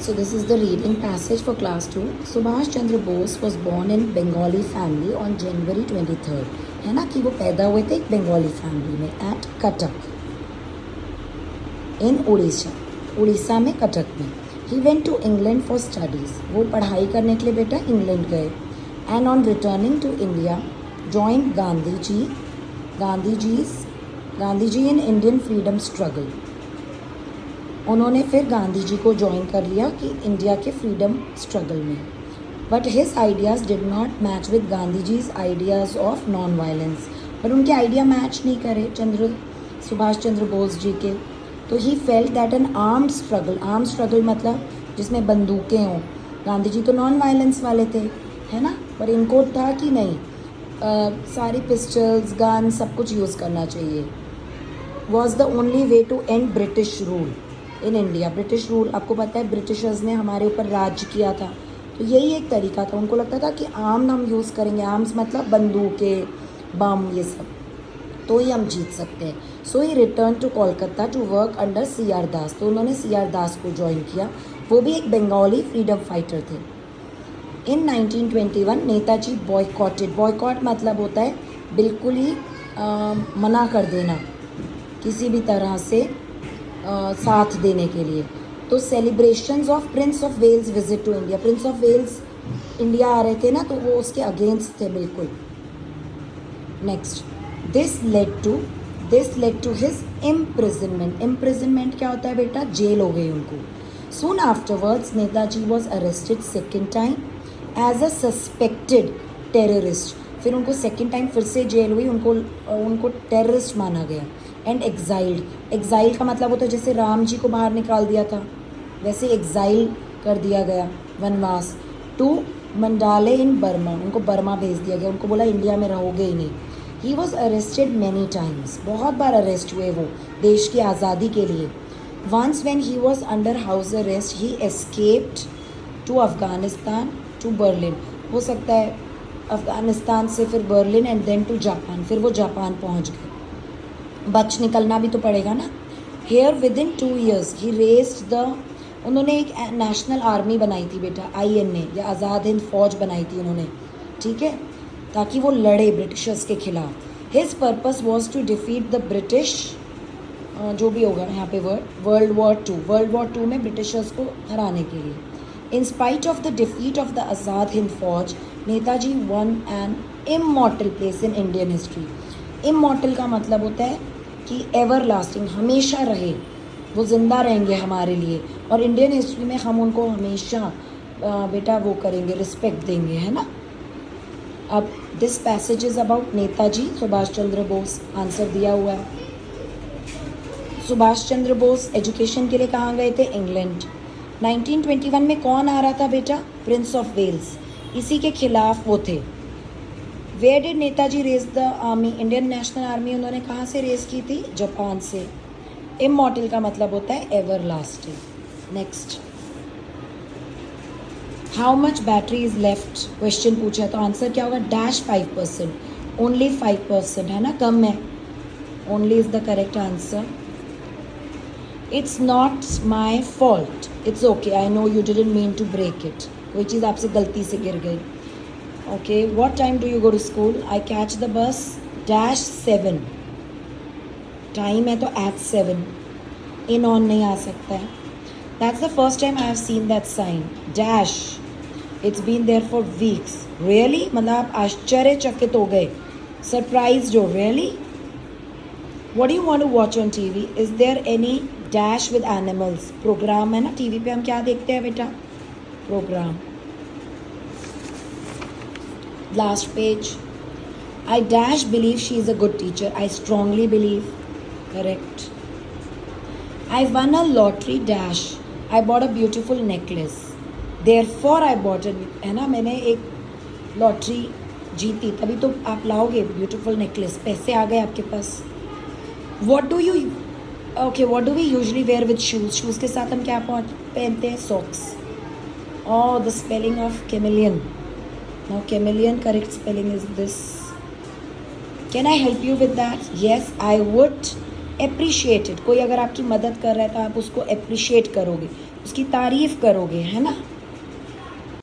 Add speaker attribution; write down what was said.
Speaker 1: So this is the reading passage for class 2. Subhash Chandra Bose was born in Bengali family on January 23rd. है ना कि वो पैदा हुए थे एक बंगाली फैमिली में एट कटक इन उड़ीसा में कटक में. He went to England for studies. वो पढ़ाई करने के लिए बेटा इंग्लैंड गए. And on returning to India join Gandhi ji in Indian freedom struggle. उन्होंने फिर गांधी जी को ज्वाइन कर लिया कि इंडिया के फ्रीडम स्ट्रगल में. But his ideas did not match with Gandhi ji's ideas of non violence. पर उनके आइडिया मैच नहीं करे सुभाष चंद्र बोस जी के. तो he felt that N armed struggle मतलब जिसमें बंदूकें हों. गांधी जी तो नॉन वायलेंस वाले थे, है ना, पर इनको था कि नहीं, सारी पिस्टल्स गन सब कुछ यूज़ करना चाहिए. Was the only way to end British rule in India. British rule आपको पता है, ब्रिटिशर्स ने हमारे ऊपर राज किया था, तो यही एक तरीका था. उनको लगता था कि आर्म हम यूज़ करेंगे, आर्म्स मतलब बंदूकें, बम, ये सब, तो ही हम जीत सकते हैं. So he return to Kolkata to work under C.R. Das. तो उन्होंने C.R. दास को ज्वाइन किया. वो भी एक बंगाली फ्रीडम फाइटर थे. इन 1921 नेताजी बॉयकॉट मतलब होता है बिल्कुल ही मना कर देना किसी भी तरह से साथ देने के लिए. तो celebrations of Prince of Wales visit to India. Prince of Wales India आ रहे थे ना, तो वो उसके अगेंस्ट थे बिल्कुल. Next, this led to his imprisonment क्या होता है बेटा, जेल हो गई उनको. Soon afterwards Netaji was arrested second time as a suspected terrorist. फिर उनको सेकेंड टाइम फिर से जेल हुई, उनको टेररिस्ट माना गया. एंड एग्जाइल का मतलब होता है जैसे राम जी को बाहर निकाल दिया था, वैसे एग्जाइल कर दिया गया, वनवास. To Mandalay in Burma. उनको बर्मा भेज दिया गया. उनको बोला इंडिया में रहोगे ही नहीं. He was arrested many times. बहुत बार अरेस्ट हुए वो देश की आज़ादी के लिए. Once when he was under house arrest he escaped to Afghanistan to Berlin. हो सकता है अफगानिस्तान से फिर Berlin and then to Japan. फिर वो जापान पहुंच गए. बच निकलना भी तो पड़ेगा ना. Here with in 2 years he raised उन्होंने एक नेशनल आर्मी बनाई थी बेटा, INA या आज़ाद हिंद फौज बनाई थी उन्होंने, ठीक है, ताकि वो लड़े ब्रिटिशर्स के खिलाफ. His purpose was to defeat the British, जो भी होगा यहाँ पे वर्ल्ड वॉर टू में ब्रिटिशर्स को हराने के लिए. In spite of the defeat of the Azad Hind Fauj Netaji won an immortal place in Indian history. Immortal का मतलब होता है कि एवर लास्टिंग, हमेशा रहे, वो ज़िंदा रहेंगे हमारे लिए. और इंडियन हिस्ट्री में हम उनको हमेशा बेटा वो करेंगे, रिस्पेक्ट देंगे, है ना. अब this passage is about Netaji Subhash Chandra Bose. Answer दिया हुआ है. सुभाष चंद्र बोस एजुकेशन के लिए कहाँ गए थे, इंग्लैंड. 1921 में कौन आ रहा था बेटा, प्रिंस ऑफ वेल्स, इसी के खिलाफ वो थे. Where did Netaji raise the army, Indian National Army उन्होंने कहाँ से रेज की थी, जापान से. इमॉर्टल का मतलब होता है ever lasting. Next, how much battery is left, question पूछा है, तो आंसर क्या होगा, -5%, ओनली 5%, है ना, कम है. Only is the correct answer. It's not my fault, it's okay, I know you didn't mean to break it. कोई चीज़ आपसे गलती से गिर गई. Okay, what time do you go to school? I catch the bus -7. Time है तो at 7. In on नहीं आ सकता है. That's the first time I have seen that sign. Dash. It's been there for weeks. Really? मतलब आप आश्चर्यचकित हो गए. Surprised हो. Really? What do you want to watch on TV? Is there any dash with animals? Program है ना, TV पे हम क्या देखते हैं बेटा, programme. Last page. I dash believe she is a good teacher. I strongly believe. Correct. I won a lottery dash. I bought a beautiful necklace. Therefore I bought it. है ना, मैंने एक लॉटरी जीती, तभी तो आप लाओगे ब्यूटीफुल नेकलेस. पैसे आ गए आपके पास. What do we usually wear with shoes? Shoes के साथ हम क्या पहनते हैं, socks. Oh, the spelling of chameleon. Now chameleon correct spelling is this. Can I help you with that? Yes, I would appreciate it. कोई अगर आपकी मदद कर रहा है तो आप उसको appreciate करोगे. उसकी तारीफ करोगे, है ना।